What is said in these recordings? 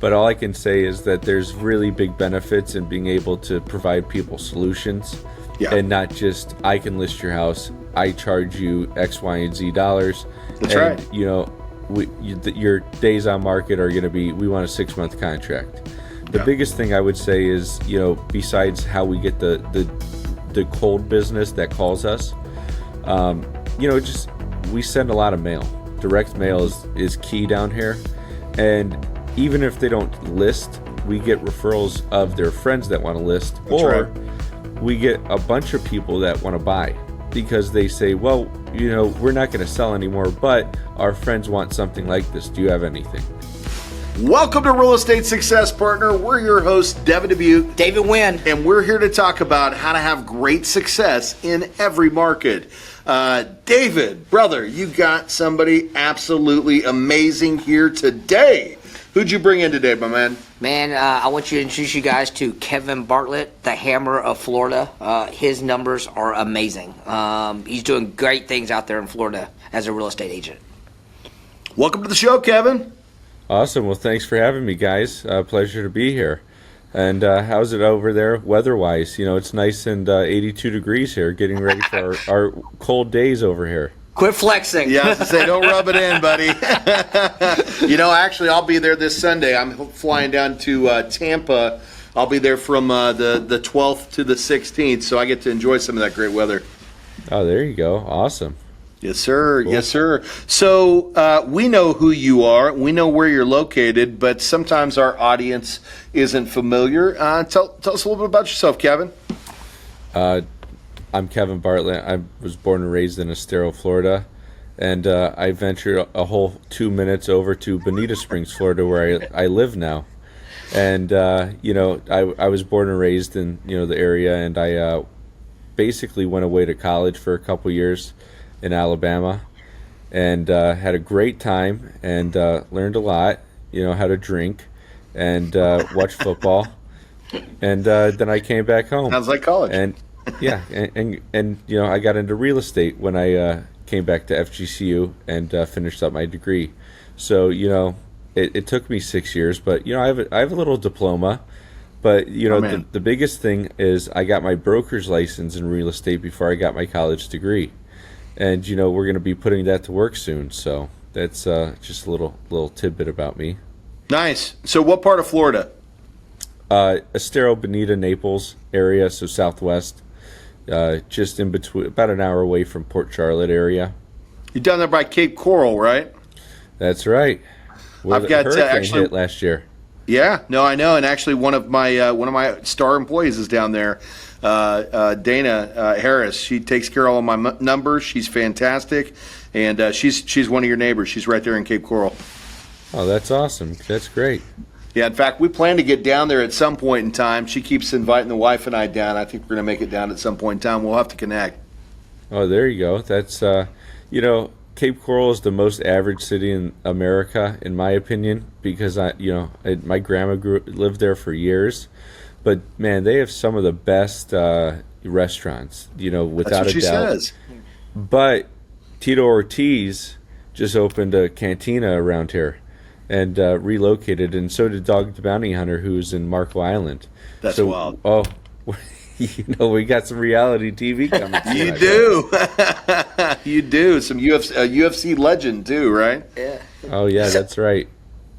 But all I can say is that there's really big benefits in being able to provide people solutions, and not just I can list your house, I charge you X, Y, and Z dollars. That's right. You know, your days on market are going to be, we want a 6-month contract. The biggest thing I would say is, you know, besides how we get the cold business that calls us, you know, just we send a lot of mail. Direct mail is key down here, and even if they don't list, we get referrals of their friends that want to list. That's right. We get a bunch of people that want to buy because they say, well, you know, we're not going to sell anymore, but our friends want something like this. Do you have anything? Welcome to Real Estate Success Partner. We're your hosts, Devin Dubuque, David Wynn, and we're here to talk about how to have great success in every market. David, brother, you got somebody absolutely amazing here today. Who'd you bring in today, my man? Man, I want you to introduce you guys to Kevin Bartlett, the Hammer of Florida. His numbers are amazing. He's doing great things out there in Florida as a real estate agent. Welcome to the show, Kevin. Awesome. Well, thanks for having me, guys. Pleasure to be here. And how's it over there weather-wise? You know, it's nice and 82 degrees here, getting ready for our cold days over here. Quit flexing. Yeah, I was to say, don't rub it in, buddy. You know, actually, I'll be there this Sunday. I'm flying down to Tampa. I'll be there from the 12th to the 16th, so I get to enjoy some of that great weather. Oh, there you go. Awesome. Yes, sir. Cool. Yes, sir. So we know who you are. We know where you're located, but sometimes our audience isn't familiar. Tell us a little bit about yourself, Kevin. I'm Kevin Bartlett. I was born and raised in Estero, Florida, and I ventured a whole 2 minutes over to Bonita Springs, Florida, where I live now. And you know, I was born and raised in, you know, the area, and I basically went away to college for a couple years in Alabama, and had a great time, and learned a lot. You know, how to drink and watch football, and then I came back home. Sounds like college. And yeah, and you know, I got into real estate when I came back to FGCU and finished up my degree. So, you know, it took me 6 years, but you know, I have a little diploma. But you know, the biggest thing is I got my broker's license in real estate before I got my college degree, and you know, we're going to be putting that to work soon. So that's just a little tidbit about me. Nice. So, what part of Florida? Estero, Bonita, Naples area, so southwest. Just in between, about an hour away from Port Charlotte area. You're down there by Cape Coral, right? That's right. Where I've got hurricane actually hit last year. Yeah, no, I know, and actually one of my star employees is down there. Dana Harris. She takes care of all of my numbers. She's fantastic, and she's one of your neighbors. She's right there in Cape Coral. Oh, that's awesome. That's great. Yeah, in fact, we plan to get down there at some point in time. She keeps inviting the wife and I down. I think we're going to make it down at some point in time. We'll have to connect. Oh, there you go. That's, you know, Cape Coral is the most average city in America, in my opinion, because my grandma lived there for years. But, man, they have some of the best restaurants, you know, without a doubt. That's what she says. But Tito Ortiz just opened a cantina around here and relocated, and so did Dog the Bounty Hunter, who's in Marco Island. That's wild. Oh, you know, we got some reality TV coming. You do. You do. Some UFC legend, too, right? Yeah. Oh, yeah, that's right.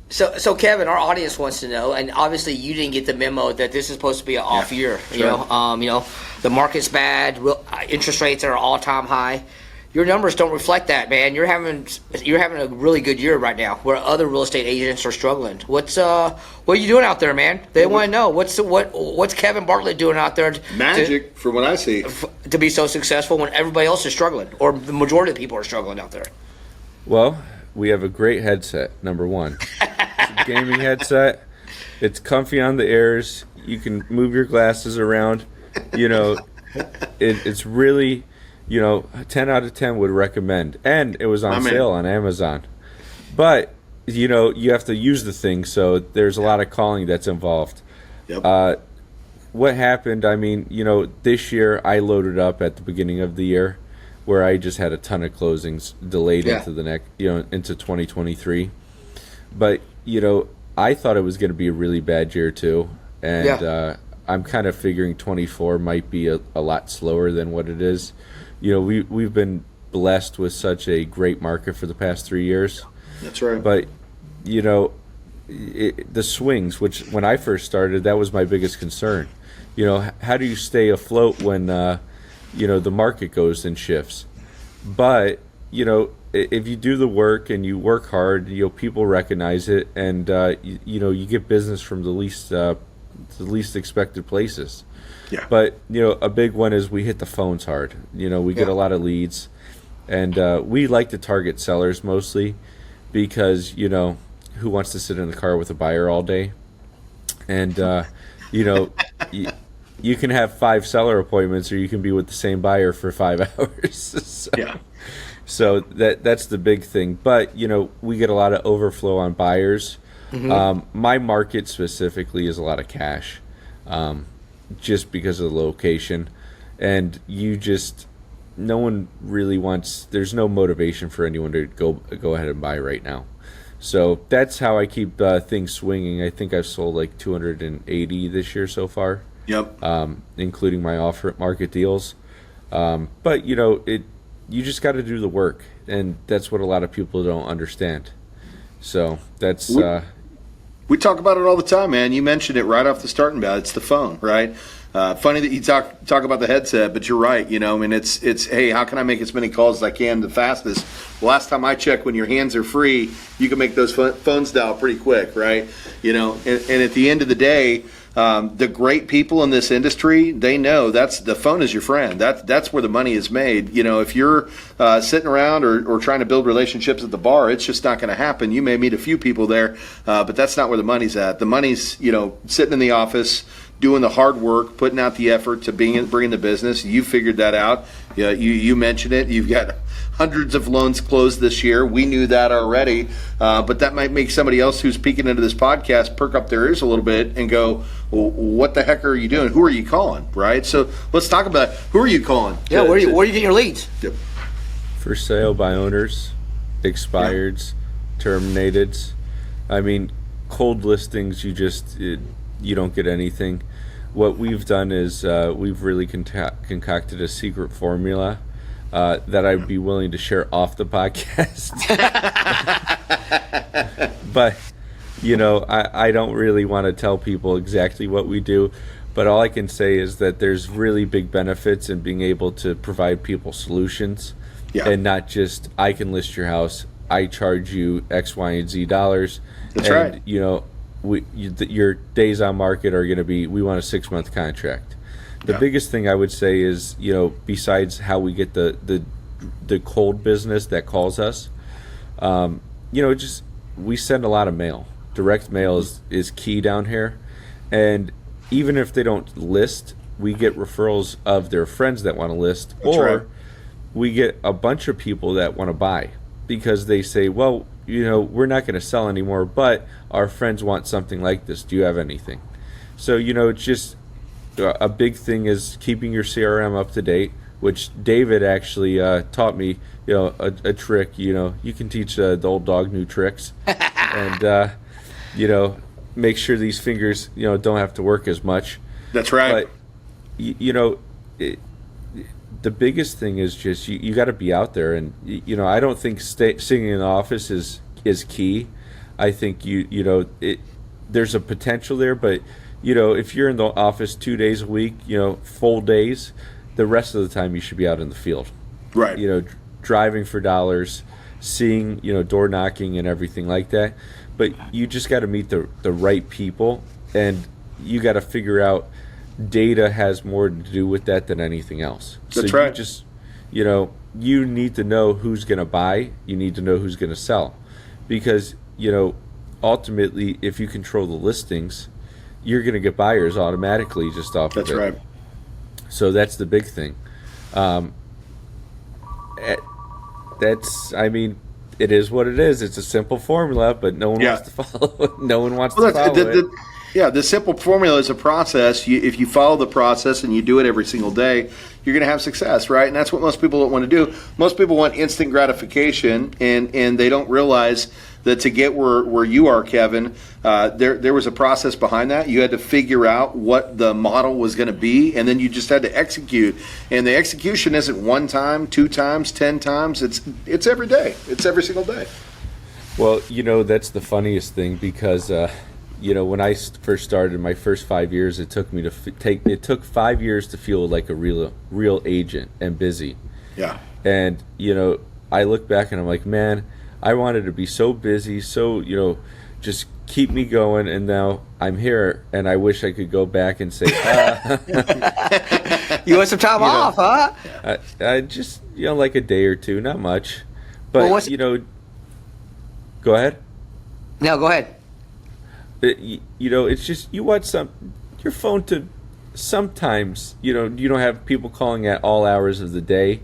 So Kevin, our audience wants to know, and obviously you didn't get the memo that this is supposed to be an off year. Sure. You know, the market's bad, interest rates are all-time high. Your numbers don't reflect that, man. You're having a really good year right now, where other real estate agents are struggling. What are you doing out there, man? They want to know what's Kevin Bartlett doing out there? Magic, from what I see, to be so successful when everybody else is struggling, or the majority of the people are struggling out there. Well, we have a great headset. Number one, it's a gaming headset. It's comfy on the ears. You can move your glasses around. You know, it's really. You know, 10 out of 10 would recommend. And it was on sale on Amazon. But, you know, you have to use the thing, so there's a lot of calling that's involved. Yep. What happened, I mean, you know, this year I loaded up at the beginning of the year where I just had a ton of closings delayed into the into 2023. But, you know, I thought it was going to be a really bad year too, and I'm kind of figuring 24 might be a lot slower than what it is. We've been blessed with such a great market for the past 3 years. That's right. But the swings, which when I first started, that was my biggest concern. How do you stay afloat when the market goes and shifts? But if you do the work and you work hard, people recognize it, and you get business from the least expected places. Yeah. But a big one is we hit the phones hard. We get a lot of leads, and we like to target sellers mostly because who wants to sit in the car with a buyer all day? And you can have 5 seller appointments, or you can be with the same buyer for 5 hours. So that's the big thing. But we get a lot of overflow on buyers. My market specifically is a lot of cash, just because of the location, and no one really wants. There's no motivation for anyone to go ahead and buy right now. So that's how I keep things swinging. I think I've sold like 280 this year so far. Yep. Including my off-market deals. But you just got to do the work, and that's what a lot of people don't understand. So that's. We talk about it all the time, man. You mentioned it right off the starting bat. It's the phone, right? Funny that you talk about the headset, but you're right. It's hey, how can I make as many calls as I can the fastest? Last time I checked, when your hands are free, you can make those phones dial pretty quick, right? And at the end of the day, the great people in this industry, they know the phone is your friend. That's where the money is made. If you're sitting around or trying to build relationships at the bar, it's just not going to happen. You may meet a few people there, but that's not where the money's at. The money's sitting in the office, doing the hard work, putting out the effort to bring the business. You figured that out. You mentioned it. You've got hundreds of loans closed this year. We knew that already, but that might make somebody else who's peeking into this podcast perk up their ears a little bit and go, well, what the heck are you doing? Who are you calling, right? So let's talk about it. Who are you calling? Yeah, where are you getting your leads? Yep. For sale by owners, expireds, terminateds. I mean, cold listings, you don't get anything. What we've done is we've really concocted a secret formula that I'd be willing to share off the podcast. But, I don't really want to tell people exactly what we do. But all I can say is that there's really big benefits in being able to provide people solutions. Yeah. And not just, I can list your house, I charge you X, Y, and Z dollars. That's and, right. Your days on market are going to be, we want a 6-month contract. The biggest thing I would say is, besides how we get the cold business that calls us, we send a lot of mail. Direct mail is key down here. And even if they don't list, we get referrals of their friends that want to list. That's right. We get a bunch of people that want to buy because they say, well, we're not going to sell anymore, but our friends want something like this. Do you have anything? So, it's just a big thing is keeping your CRM up to date, which David actually taught me, a trick. You can teach the old dog new tricks. And, make sure these fingers, don't have to work as much. That's right. But, the biggest thing is just you got to be out there, and I don't think sitting in the office is key. I think there's a potential there, but if you're in the office 2 days a week, full days, the rest of the time you should be out in the field. Right. Driving for dollars, seeing door knocking and everything like that. But you just got to meet the right people, and you got to figure out. Data has more to do with that than anything else. That's so right. You just, you need to know who's going to buy. You need to know who's going to sell, because ultimately, if you control the listings, you're going to get buyers automatically just off of it. That's right. So that's the big thing. It is what it is. It's a simple formula, but no one wants to follow it. No one wants to follow it. Yeah, the simple formula is a process. If you follow the process and you do it every single day, you're going to have success, right? And that's what most people don't want to do. Most people want instant gratification, and they don't realize that to get where you are, Kevin, there was a process behind that. You had to figure out what the model was going to be, and then you just had to execute. And the execution isn't one time, 2 times, 10 times. It's every day. It's every single day. Well, that's the funniest thing because, when I first started, my first 5 years, it took me it took 5 years to feel like a real agent and busy. Yeah. And, I look back and I'm like, man, I wanted to be so busy, so, just keep me going. And now I'm here and I wish I could go back and say, You want some time off, huh? I just, like a day or two, not much. But, Well, go ahead. No, go ahead. It's just you want your phone to sometimes, you don't have people calling at all hours of the day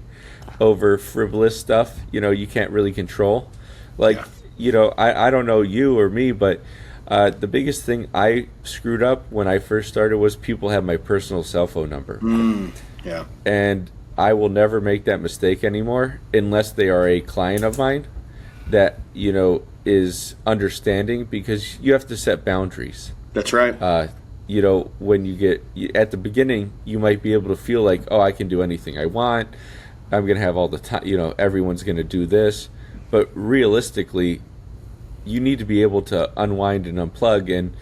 over frivolous stuff, you can't really control. Like, I don't know you or me, but the biggest thing I screwed up when I first started was people have my personal cell phone number. Yeah. And I will never make that mistake anymore unless they are a client of mine that, is understanding, because you have to set boundaries. That's right. When you get at the beginning, you might be able to feel like, oh, I can do anything I want. I'm going to have all the time, everyone's going to do this. But realistically, you need to be able to unwind and unplug. And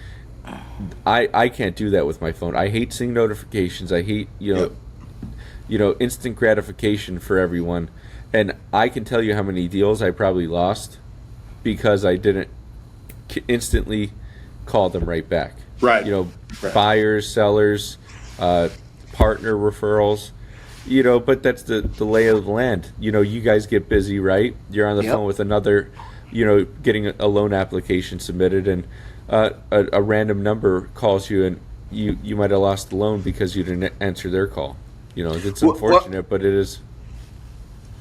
I can't do that with my phone. I hate seeing notifications. I hate, instant gratification for everyone. And I can tell you how many deals I probably lost because I didn't instantly call them right back. Right. Right. Buyers, sellers, partner referrals, but that's the lay of the land. You guys get busy, right? You're on the phone with another, getting a loan application submitted, and a random number calls you, and you might have lost the loan because you didn't answer their call. It's unfortunate, but it is.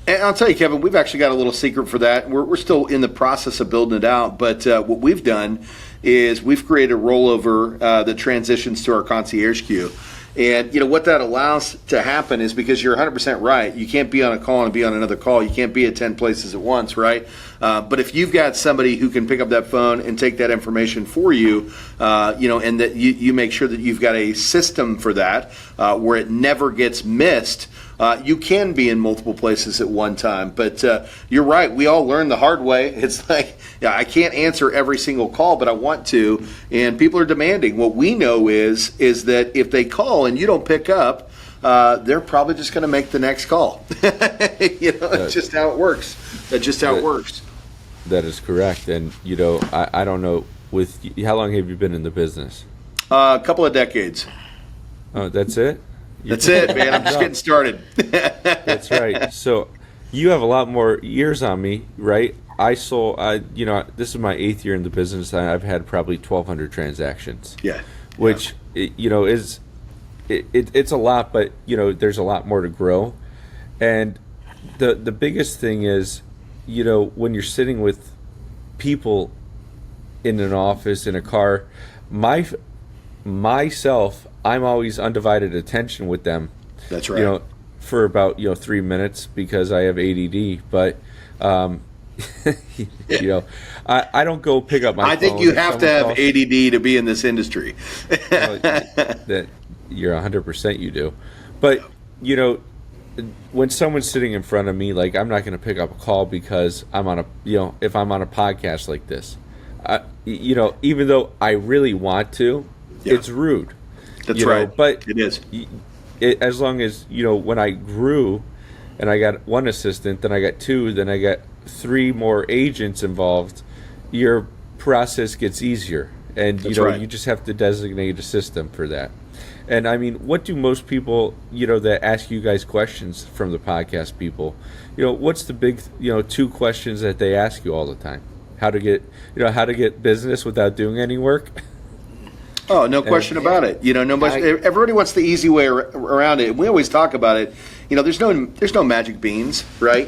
And I'll tell you, Kevin, we've actually got a little secret for that. We're still in the process of building it out, but what we've done is we've created a rollover that transitions to our concierge queue. And what that allows to happen is, because you're 100% right, you can't be on a call and be on another call. You can't be at 10 places at once, right? But if you've got somebody who can pick up that phone and take that information for you, and that you make sure that you've got a system for that where it never gets missed. You can be in multiple places at one time, but you're right. We all learn the hard way. It's like, I can't answer every single call, but I want to, and people are demanding. What we know is that if they call and you don't pick up, they're probably just going to make the next call. It's just how it works. That's just how it works. That is correct. And, I don't know, how long have you been in the business? A couple of decades. Oh, that's it? That's it, man. I'm just getting started. That's right. So you have a lot more years on me, right? I sold, this is my 8th year in the business, and I've had probably 1,200 transactions. Yeah. Which, is, it's a lot, but, there's a lot more to grow. And the biggest thing is, when you're sitting with people in an office, in a car, myself, I'm always undivided attention with them. That's right. For about 3 minutes because I have ADD. But I don't go pick up my phone. I think you have to have ADD to be in this industry. That you're 100% you do. But when someone's sitting in front of me, like, I'm not going to pick up a call because I'm on if I'm on a podcast like this, even though I really want to, it's rude. That's right. But it is. As long as, when I grew and I got one assistant, then I got 2, then I got 3 more agents involved, your process gets easier. And, right. You just have to designate a system for that. And, I mean, what do most people, that ask you guys questions from the podcast people, what's the big, 2 questions that they ask you all the time? How to get business without doing any work? Oh, no question about it. Everybody wants the easy way around it. And we always talk about it. there's no magic beans, right?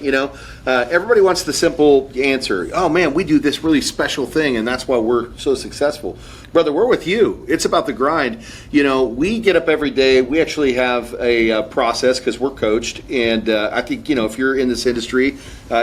Everybody wants the simple answer. Oh man, we do this really special thing, and that's why we're so successful. Brother, we're with you. It's about the grind. We get up every day. We actually have a process because we're coached, and I think if you're in this industry,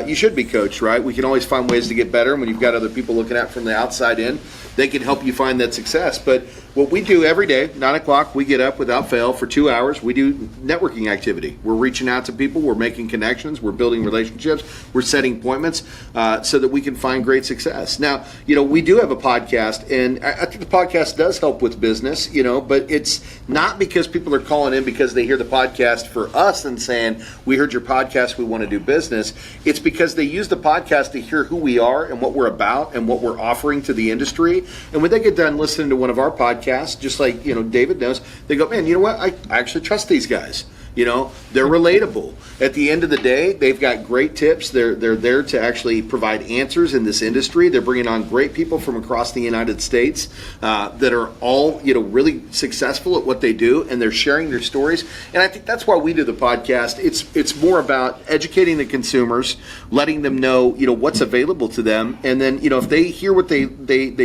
you should be coached, right? We can always find ways to get better, and when you've got other people looking at from the outside in, they can help you find that success. But what we do every day, 9 o'clock, we get up without fail for 2 hours. We do networking activity. We're reaching out to people. We're making connections. We're building relationships. We're setting appointments so that we can find great success. Now, we do have a podcast, and I think the podcast does help with business, but it's not because people are calling in because they hear the podcast for us and saying, we heard your podcast, we want to do business. It's because they use the podcast to hear who we are and what we're about and what we're offering to the industry. And when they get done listening to one of our podcasts, just like David knows, they go, man, you know what? I actually trust these guys. They're relatable. At the end of the day, they've got great tips. They're there to actually provide answers in this industry. They're bringing on great people from across the United States that are all really successful at what they do, and they're sharing their stories. And I think that's why we do the podcast. It's more about educating the consumers, letting them know what's available to them, and then if they hear what they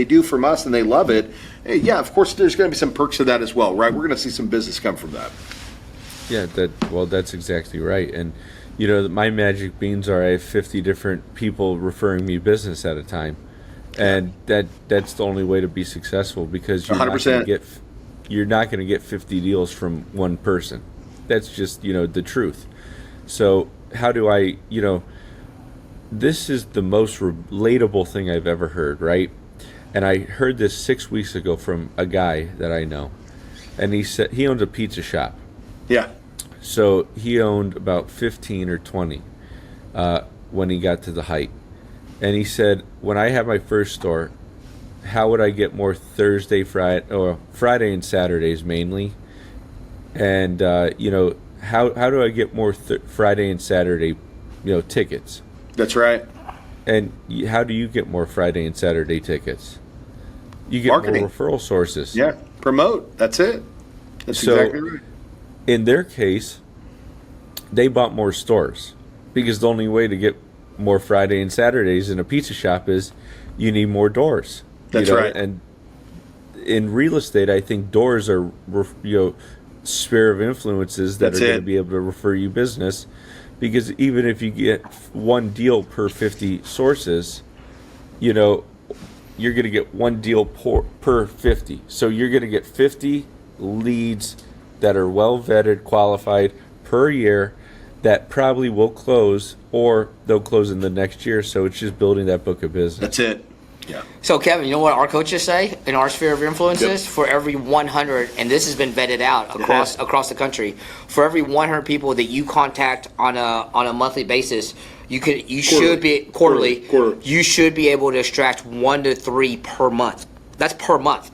do from us and they love it, yeah, of course there's going to be some perks to that as well, right? We're going to see some business come from that. Yeah, that's exactly right. And my magic beans are I have 50 different people referring me business at a time, and that's the only way to be successful, because you're 100%. Not going to get 50 deals from one person. That's just the truth. So how do I this is the most relatable thing I've ever heard, right? And I heard this 6 weeks ago from a guy that I know, and he said he owns a pizza shop. Yeah. So he owned about 15 or 20 when he got to the height. And he said, when I have my first store, how would I get more Thursday, Friday and Saturdays mainly? And, how do I get more Friday and Saturday, tickets? That's right. And how do you get more Friday and Saturday tickets? You get Marketing. more referral sources. Yeah. Promote. That's it. That's exactly right. In their case, they bought more stores, because the only way to get more Friday and Saturdays in a pizza shop is you need more doors. That's right. And in real estate, I think doors are sphere of influences that That's are going it. to be able to refer you business, because even if you get one deal per 50 sources, you're going to get one deal per 50. So you're going to get 50 leads that are well vetted, qualified per year, that probably will close, or they'll close in the next year. So it's just building that book of business. That's it. Yeah. So, Kevin, you know what our coaches say in our sphere of influences? Yep. For every 100, and this has been vetted out across the country, for every 100 people that you contact on a monthly basis, should be quarterly. You should be able to extract 1 to 3 per month. That's per month.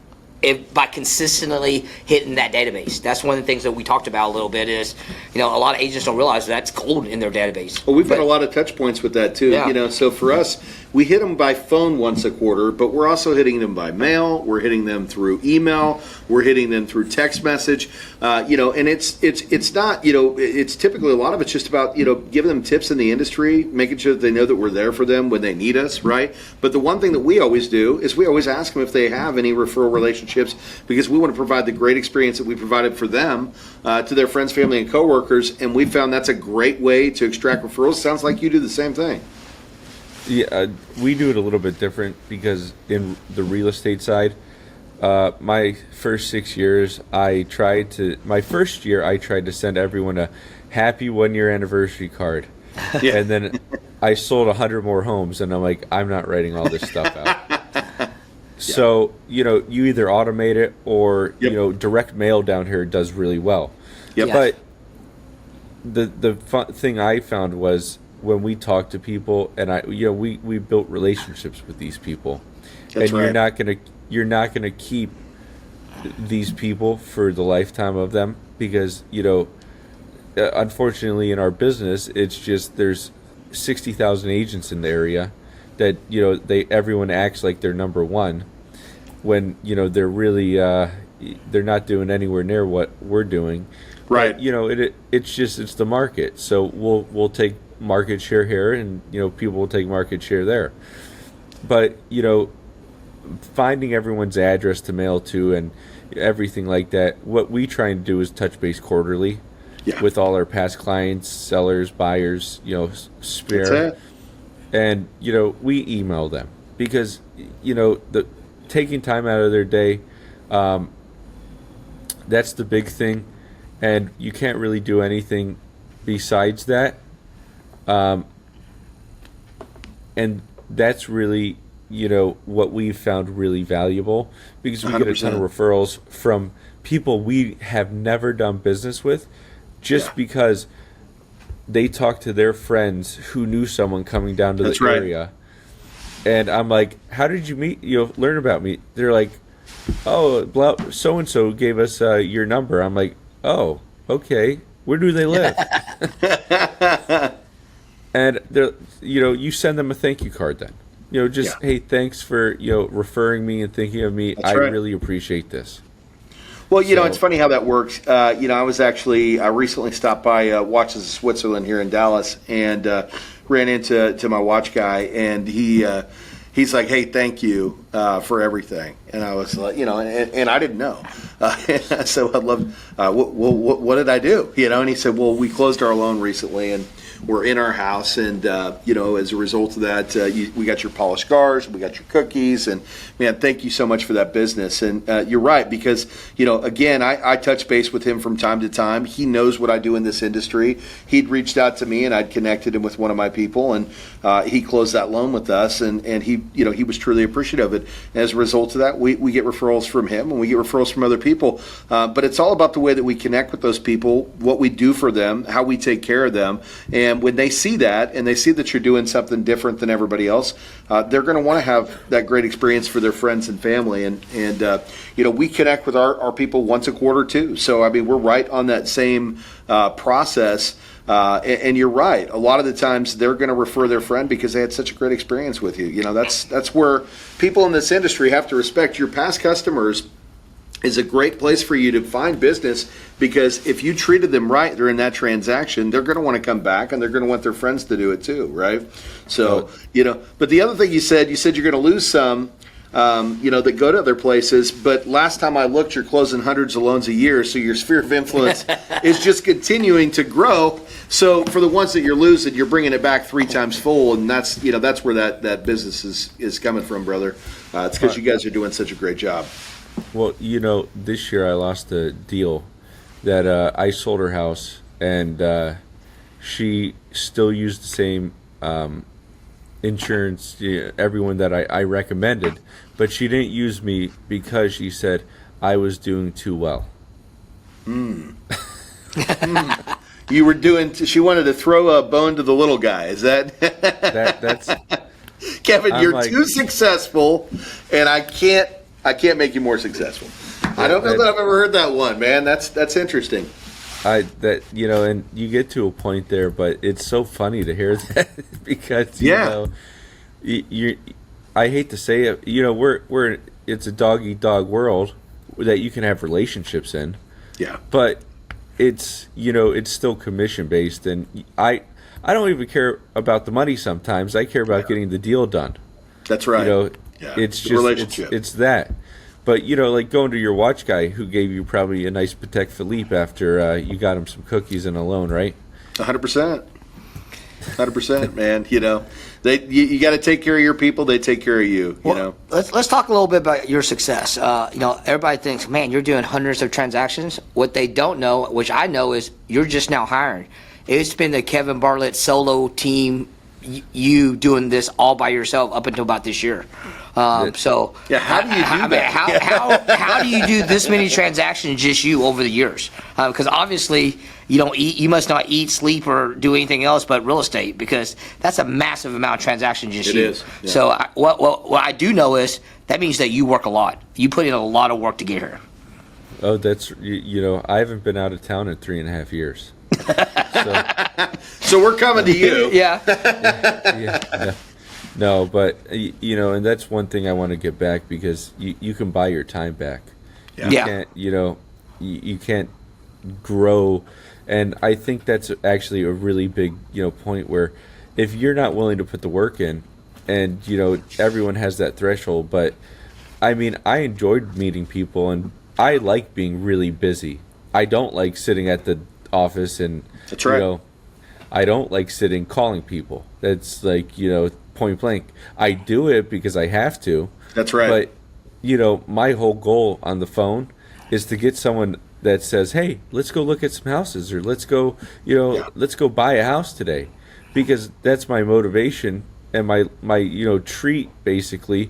By consistently hitting that database. That's one of the things that we talked about a little bit is, a lot of agents don't realize that's gold in their database. Well, we've got a lot of touch points with that too. Yeah. So for us, we hit them by phone once a quarter, but we're also hitting them by mail. We're hitting them through email. We're hitting them through text message. And it's not, it's typically a lot of it's just about, giving them tips in the industry, making sure that they know that we're there for them when they need us, right? But the one thing that we always do is we always ask them if they have any referral relationships, because we want to provide the great experience that we provided for them to their friends, family, and coworkers. And we found that's a great way to extract referrals. Sounds like you do the same thing. Yeah, we do it a little bit different, because in the real estate side, my first 6 years, my first year I tried to send everyone a happy 1-year anniversary card. Yeah. And then I sold 100 more homes, and I'm like, I'm not writing all this stuff out. So, you either automate it or, direct mail down here does really well. Yep. Yeah. But the fun thing I found was when we talk to people, and we built relationships with these people. That's and right. you're not gonna keep these people for the lifetime of them, because unfortunately in our business, it's just there's 60,000 agents in the area that everyone acts like they're number one, when they're really they're not doing anywhere near what we're doing. Right. But, it's the market. So we'll take market share here, and people will take market share there. But finding everyone's address to mail to and everything like that. What we try and do is touch base quarterly with all our past clients, sellers, buyers, spare. That's it. And we email them because the taking time out of their day, that's the big thing, and you can't really do anything besides that. And that's really what we've found really valuable, because we get a ton of 100%. referrals from people we have never done business with, just because they talked to their friends who knew someone coming down to That's the right. area. And I'm like, how did you meet? Learn about me. They're like, oh, so and so gave us your number. I'm like, oh, okay. Where do they live? And they're, you send them a thank you card then. Hey, thanks for referring me and thinking of me. I right. really appreciate this. Well, it's funny how that works. I recently stopped by Watches of Switzerland here in Dallas, and ran into my watch guy, and he's like, "Hey, thank you for everything." And I was like, and I didn't know. So I loved. What did I do? And he said, "Well, we closed our loan recently, and we're in our house, and as a result of that, we got your polished cigars, we got your cookies, and man, thank you so much for that business." And you're right, because again, I touch base with him from time to time. He knows what I do in this industry. He'd reached out to me, and I'd connected him with one of my people, and he closed that loan with us, and he he was truly appreciative of it. And as a result of that, we get referrals from him, and we get referrals from other people. But it's all about the way that we connect with those people, what we do for them, how we take care of them. And when they see that, and they see that you're doing something different than everybody else, they're going to want to have that great experience for their friends and family. And we connect with our people once a quarter too. So I mean, we're right on that same process. And you're right. A lot of the times they're going to refer their friend because they had such a great experience with you. That's where people in this industry have to respect your past customers. Is a great place for you to find business, because if you treated them right during that transaction, they're going to want to come back, and they're going to want their friends to do it too, right? So, but the other thing you said you're going to lose some, that go to other places. But last time I looked, you're closing hundreds of loans a year, so your sphere of influence is just continuing to grow. So for the ones that you're losing, you're bringing it back 3 times full, and that's where that business is coming from, brother. It's because you guys are doing such a great job. Well, this year I lost a deal that I sold her house, and she still used the same insurance, everyone that I recommended, but she didn't use me because she said I was doing too well. You were doing. She wanted to throw a bone to the little guy. Is that? That's Kevin, I'm you're like, too successful, and I can't make you more successful. I don't know that I've ever heard that one, man. That's interesting. and you get to a point there, but it's so funny to hear that because you I hate to say it, we're it's a dog eat dog world that you can have relationships in. Yeah. But it's it's still commission based, and I don't even care about the money sometimes. I care about getting the deal done. That's right. It's the just relationship. it's that. But like going to your watch guy who gave you probably a nice Patek Philippe after you got him some cookies and a loan, right? 100%. 100%, man. You got to take care of your people. They take care of you. Let's talk a little bit about your success. Everybody thinks, man, you're doing hundreds of transactions. What they don't know, which I know, is you're just now hiring. It's been the Kevin Bartlett solo team, you doing this all by yourself up until about this year. How do you do that? How do you do this many transactions just you over the years? Because obviously you must not eat, sleep, or do anything else but real estate, because that's a massive amount of transactions just you. It is. Yeah. So what I do know is that means that you work a lot. You put in a lot of work to get here. Oh, that's I haven't been out of town in 3.5 years. So we're coming to you. Yeah. Yeah. No, but and that's one thing I want to get back, because you can buy your time back. Yeah. You can't, you can't grow. And I think that's actually a really big, point where if you're not willing to put the work in, and everyone has that threshold, but I mean, I enjoyed meeting people, and I like being really busy. I don't like sitting at the office and That's right. I don't like sitting calling people. That's like, point blank. I do it because I have to. That's right. But, my whole goal on the phone is to get someone that says, "Hey, let's go look at some houses," or "Let's go, let's go buy a house today," because that's my motivation and my treat basically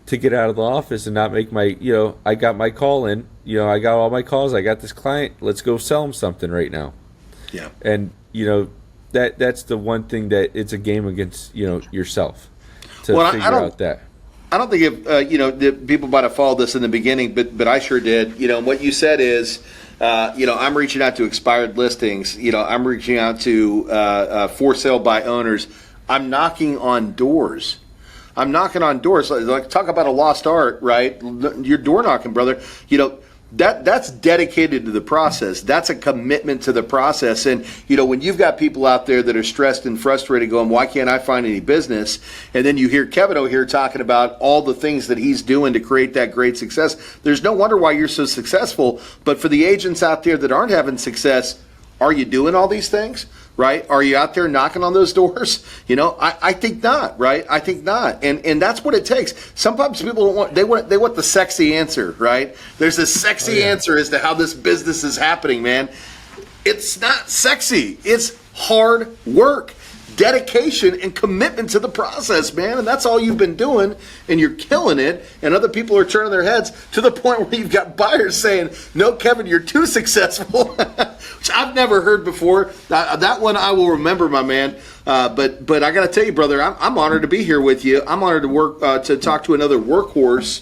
to get out of the office and not make my, I got my call in, I got all my calls, I got this client, let's go sell them something right now. Yeah. And that's the one thing that it's a game against yourself to Well, figure out that. I don't think if the people might have followed this in the beginning, but I sure did. What you said is, I'm reaching out to expired listings. I'm reaching out to for sale by owners. I'm knocking on doors. I'm knocking on doors. Like, talk about a lost art, right? You're door knocking, brother. That's dedicated to the process. That's a commitment to the process. And when you've got people out there that are stressed and frustrated, going, "Why can't I find any business?" And then you hear Kevin over here talking about all the things that he's doing to create that great success. There's no wonder why you're so successful. But for the agents out there that aren't having success, are you doing all these things? Right? Are you out there knocking on those doors? I think not, right? I think not. And that's what it takes. Sometimes people don't want, they want the sexy answer, right? There's this sexy answer as to how this business is happening, man. It's not sexy. It's hard work, dedication, and commitment to the process, man. And that's all you've been doing, and you're killing it. And other people are turning their heads to the point where you've got buyers saying, "No, Kevin, you're too successful," which I've never heard before. That one I will remember, my man. But I got to tell you, brother, I'm honored to be here with you. I'm honored to work to talk to another workhorse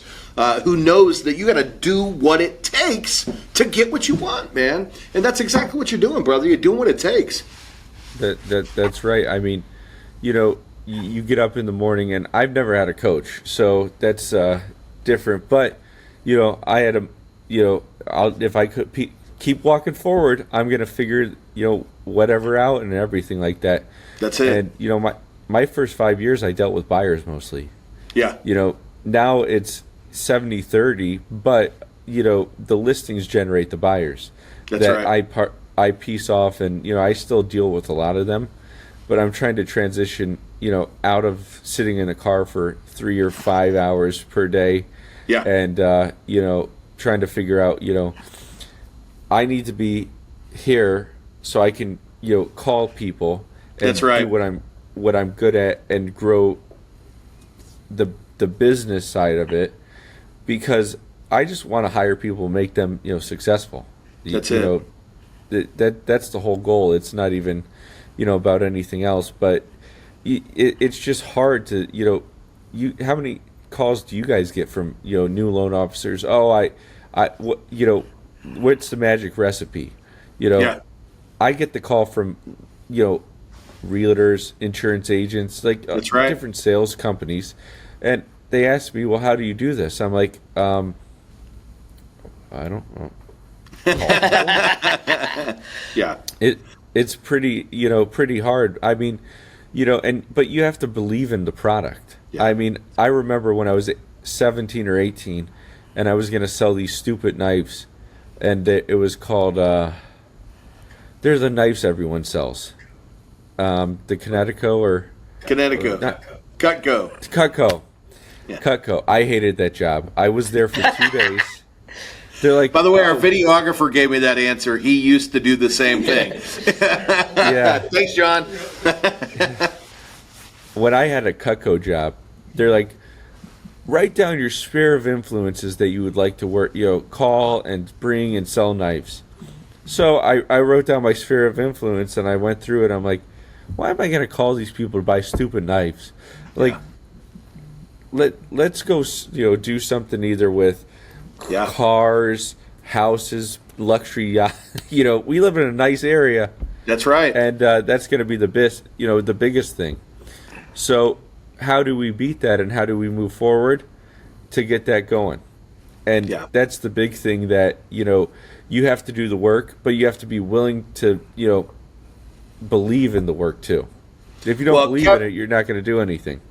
who knows that you got to do what it takes to get what you want, man. And that's exactly what you're doing, brother. You're doing what it takes. That's right. I mean, you get up in the morning, and I've never had a coach, so that's different. But I had if I could keep walking forward, I'm gonna figure whatever out and everything like that. That's it. And my first 5 years, I dealt with buyers mostly. Yeah. Now it's 70-30, but the listings generate the buyers. That's right. I piece off, and I still deal with a lot of them, but I'm trying to transition out of sitting in a car for 3 or 5 hours per day. Yeah. And trying to figure out I need to be here so I can call people and That's right. do what I'm good at and grow the business side of it, because I just want to hire people and make them successable. That's it. That's the whole goal. It's not even about anything else, but it's just hard to how many calls do you guys get from new loan officers? What's the magic recipe? Yeah. I get the call from realtors, insurance agents, like That's right. different sales companies, and they ask me, "Well, how do you do this?" I'm like, I don't know. Yeah. It's pretty hard. I mean, but you have to believe in the product. Yeah. I mean, I remember when I was 17 or 18 and I was going to sell these stupid knives, and it was called they're the knives everyone sells. The Connecticut or Connecticut. Cutco. Cutco. Yeah. Cutco. I hated that job. I was there for 2 days. They're like, By the way, our videographer gave me that answer. He used to do the same thing. Yeah. Thanks, John. When I had a Cutco job, they're like, write down your sphere of influences that you would like to work, call and bring and sell knives. So I wrote down my sphere of influence, and I went through it. I'm like, why am I going to call these people to buy stupid knives? Like, let's go, do something either with cars, houses, luxury yacht. We live in a nice area. That's right. And that's going to be the biggest thing. So how do we beat that, and how do we move forward to get that going? And Yeah. that's the big thing that, you have to do the work, but you have to be willing to, believe in the work too. If you don't Well, believe in it, you're not going to do anything.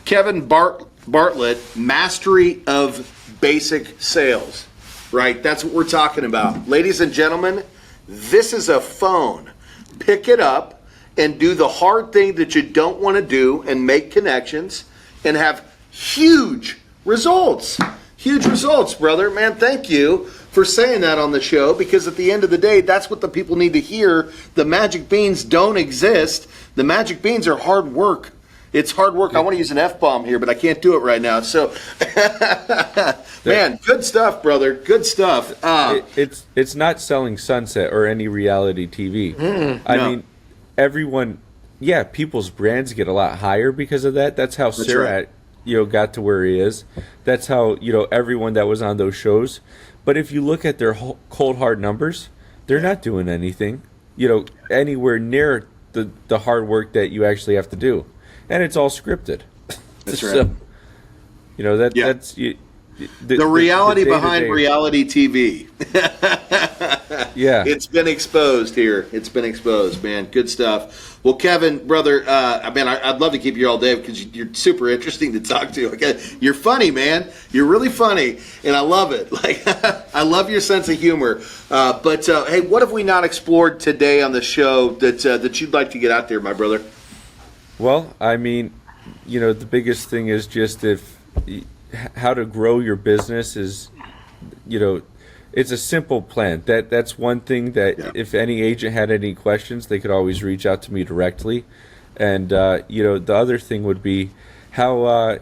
Kevin Bartlett, mastery of basic sales, right? That's what we're talking about. Ladies and gentlemen, this is a phone. Pick it up and do the hard thing that you don't want to do and make connections and have huge results. Huge results, brother. Man, thank you for saying that on the show, because at the end of the day, that's what the people need to hear. The magic beans don't exist. The magic beans are hard work. It's hard work. I want to use an F-bomb here, but I can't do it right now. So, man, good stuff, brother. Good stuff. It's not selling Sunset or any reality TV. I no. mean, everyone, people's brands get a lot higher because of that. That's how Surratt, got to where he is. That's how, everyone that was on those shows. But if you look at their cold hard numbers, they're not doing anything, anywhere near the hard work that you actually have to do. And it's all scripted. That's right. That's the reality the behind reality TV. Yeah. It's been exposed here. It's been exposed, man. Good stuff. Well, Kevin, brother, I'd love to keep you all day because you're super interesting to talk to. Okay, you're funny, man. You're really funny, and I love it. Like, I love your sense of humor. But hey, what have we not explored today on the show that you'd like to get out there, my brother? Well, I mean, the biggest thing is just how to grow your business is, it's a simple plan. That's one thing that if any agent had any questions, they could always reach out to me directly. And, the other thing would be how,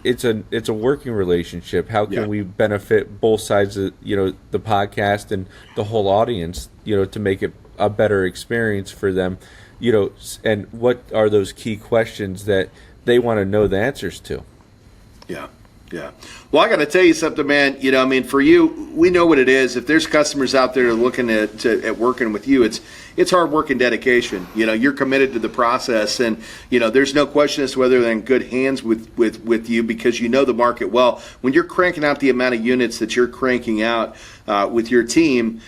it's a working relationship. How can we benefit both sides of, the podcast and the whole audience, to make it a better experience for them, and what are those key questions that they want to know the answers to? Yeah. Yeah. Well, I got to tell you something, man. For you, we know what it is. If there's customers out there looking at working with you, it's hard work and dedication. You're committed to the process, and there's no question as to whether they're in good hands with you, because you know the market well. When you're cranking out the amount of units that you're cranking out with your team,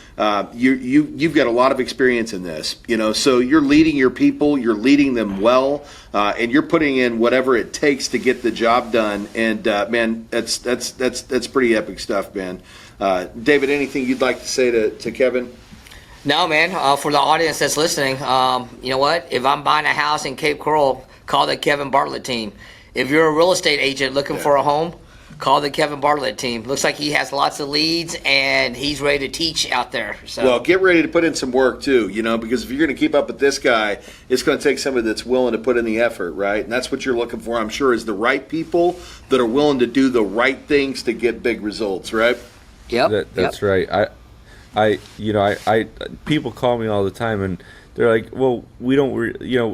you've got a lot of experience in this. So you're leading your people, you're leading them well, and you're putting in whatever it takes to get the job done. And man, that's pretty epic stuff, man. David, anything you'd like to say to Kevin? No, man. For the audience that's listening, you know what? If I'm buying a house in Cape Coral, call the Kevin Bartlett team. If you're a real estate agent looking for a home, call the Kevin Bartlett team. Looks like he has lots of leads, and he's ready to teach out there. So. Well, get ready to put in some work too, because if you're going to keep up with this guy, it's going to take somebody that's willing to put in the effort, right? And that's what you're looking for, I'm sure, is the right people that are willing to do the right things to get big results, right? Yep. That's right. I people call me all the time, and they're like, "Well, we don't,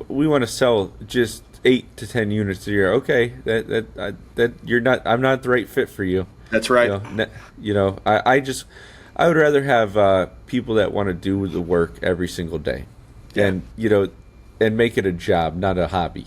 we want to sell just 8 to 10 units a year." Okay, that you're not. I'm not the right fit for you. That's right. I would rather have people that want to do the work every single day, and make it a job, not a hobby.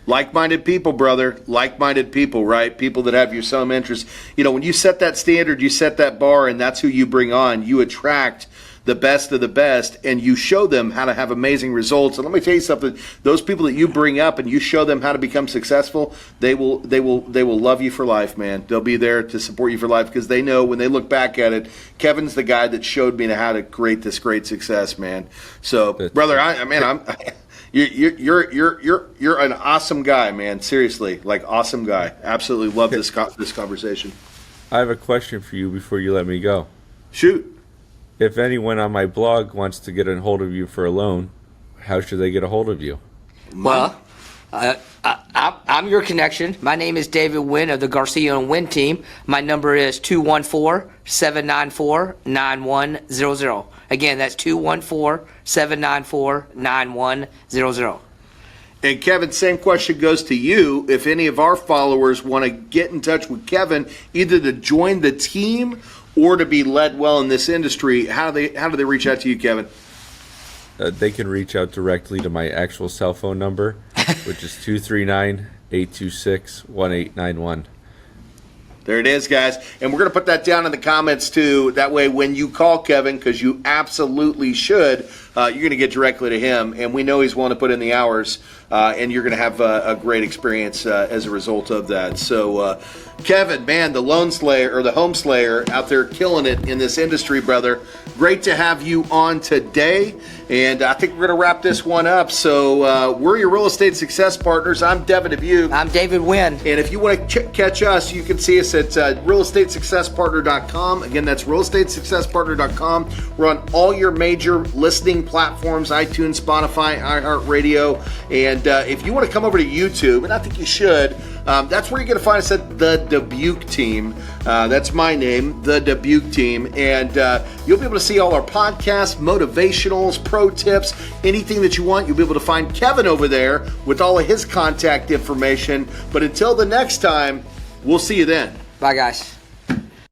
Like-minded people, brother. Like-minded people, right? People that have your same interests. When you set that standard, you set that bar, and that's who you bring on. You attract the best of the best, and you show them how to have amazing results. And let me tell you something: those people that you bring up and you show them how to become successful, they will love you for life, man. They'll be there to support you for life, because they know when they look back at it, Kevin's the guy that showed me how to create this great success, man. So, brother, You're an awesome guy, man. Seriously, awesome guy. Absolutely love this conversation. I have a question for you before you let me go. Shoot. If anyone on my blog wants to get a hold of you for a loan, how should they get a hold of you? Well, I'm your connection. My name is David Wynn of the Garcia and Wynn team. My number is 214-794-9100. Again, that's 214-794-9100. And Kevin, same question goes to you. If any of our followers want to get in touch with Kevin, either to join the team or to be led well in this industry, how do they reach out to you, Kevin? They can reach out directly to my actual cell phone number, which is 239-826-1891. There it is, guys. And we're going to put that down in the comments, too. That way, when you call Kevin, because you absolutely should, you're going to get directly to him. And we know he's willing to put in the hours, and you're going to have a great experience as a result of that. So, Kevin, man, the Lone Slayer, or the Home Slayer, out there killing it in this industry, brother. Great to have you on today. And I think we're going to wrap this one up. So, we're your Real Estate Success Partners. I'm Devin Dubuque. I'm David Wynn. And if you want to catch us, you can see us at realestatesuccesspartner.com. Again, that's realestatesuccesspartner.com. We're on all your major listening platforms, iTunes, Spotify, iHeartRadio. And if you want to come over to YouTube, and I think you should, that's where you're going to find us at The Dubuque Team. That's my name, The Dubuque Team. And you'll be able to see all our podcasts, motivationals, pro tips, anything that you want. You'll be able to find Kevin over there with all of his contact information. But until the next time, we'll see you then. Bye, guys.